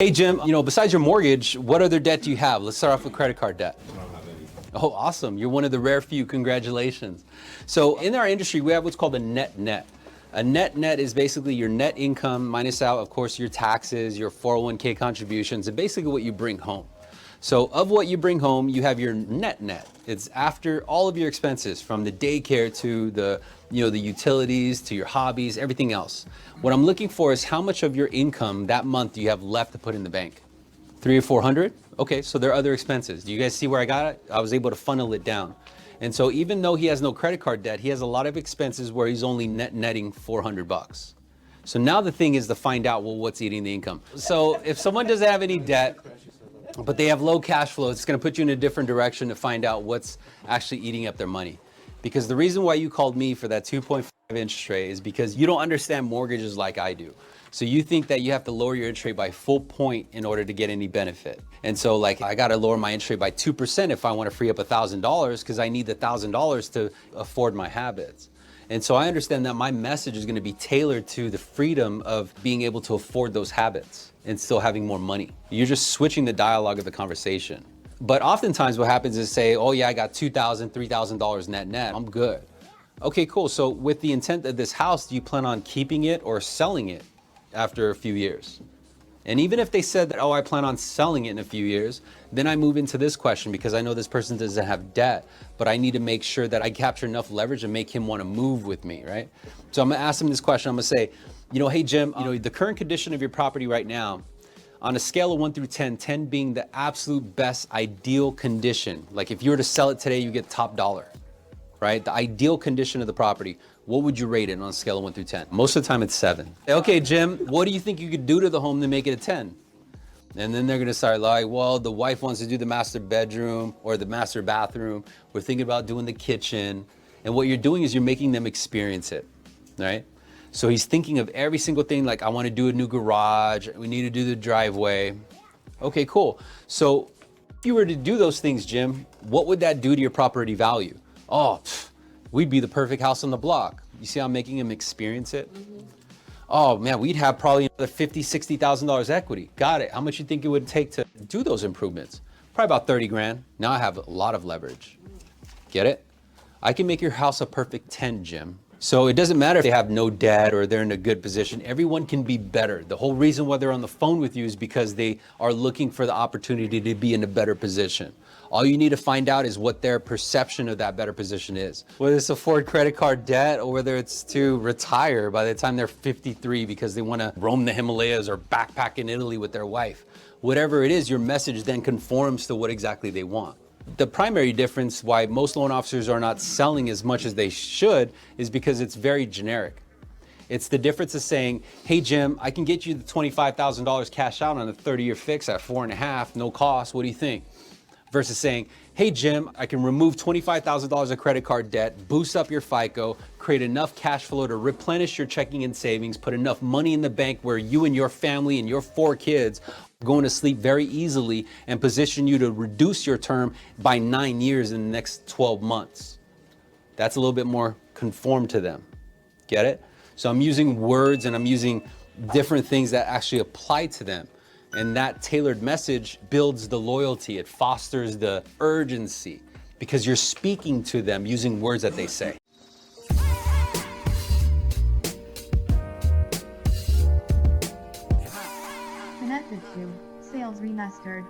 Hey Jim, besides your mortgage, what other debt do you have? Let's start off with credit card debt. I don't have any. Oh, awesome. You're one of the rare few. Congratulations. So in our industry, we have what's called a net. A net is basically your net income minus out, of course, your taxes, your 401k contributions, and basically what you bring home. So of what you bring home, you have your net. It's after all of your expenses, from the daycare to the utilities to your hobbies, everything else. What I'm looking for is how much of your income that month do you have left to put in the bank? 300 or 400? Okay, so there are other expenses. Do you guys see where I got it? I was able to funnel it down. And so even though he has no credit card debt, he has a lot of expenses where he's only netting 400 bucks. So now the thing is to find out, well, what's eating the income? So if someone doesn't have any debt, but they have low cash flow, it's gonna put you in a different direction to find out what's actually eating up their money. Because the reason why you called me for that 2.5 interest rate is because you don't understand mortgages like I do. So you think that you have to lower your interest rate by full point in order to get any benefit. And so like, I gotta lower my interest rate by 2% if I wanna free up $1,000 because I need the $1,000 to afford my habits. And so I understand that my message is gonna be tailored to the freedom of being able to afford those habits and still having more money. You're just switching the dialogue of the conversation. But oftentimes what happens is say, oh yeah, I got $2,000, $3,000 net, I'm good. Okay, cool, so with the intent of this house, do you plan on keeping it or selling it after a few years? And even if they said that, oh, I plan on selling it in a few years, then I move into this question because I know this person doesn't have debt, but I need to make sure that I capture enough leverage and make him want to move with me, right? So I'm gonna ask him this question. I'm gonna say, hey Jim, the current condition of your property right now, on a scale of 1 through 10, 10 being the absolute best ideal condition, like if you were to sell it today, you get top dollar, right? The ideal condition of the property, what would you rate it on a scale of 1 through 10? Most of the time it's 7. Okay, Jim, what do you think you could do to the home to make it a 10? And then they're gonna start like, well, the wife wants to do the master bedroom or the master bathroom. We're thinking about doing the kitchen. And what you're doing is you're making them experience it, right? So he's thinking of every single thing, like I wanna do a new garage, we need to do the driveway. Okay, cool. So if you were to do those things, Jim, what would that do to your property value? Oh, we'd be the perfect house on the block. You see how I'm making him experience it? Mm-hmm. Oh man, we'd have probably another $50,000, $60,000 equity. Got it. How much you think it would take to do those improvements? Probably about 30 grand. Now I have a lot of leverage. Get it? I can make your house a perfect 10, Jim. So it doesn't matter if they have no debt or they're in a good position. Everyone can be better. The whole reason why they're on the phone with you is because they are looking for the opportunity to be in a better position. All you need to find out is what their perception of that better position is. Whether it's afford credit card debt or whether it's to retire by the time they're 53 because they want to roam the Himalayas or backpack in Italy with their wife. Whatever it is, your message then conforms to what exactly they want. The primary difference why most loan officers are not selling as much as they should is because it's very generic. It's the difference of saying, hey Jim, I can get you the $25,000 cash out on a 30-year fix at 4.5, no cost, what do you think? Versus saying, hey Jim, I can remove $25,000 of credit card debt, boost up your FICO, create enough cash flow to replenish your checking and savings, put enough money in the bank where you and your family and your 4 kids are going to sleep very easily and position you to reduce your term by 9 years in the next 12 months. That's a little bit more conform to them. Get it? So I'm using words and I'm using different things that actually apply to them. And that tailored message builds the loyalty. It fosters the urgency because you're speaking to them using words that they say. Connected to SalesRemastered.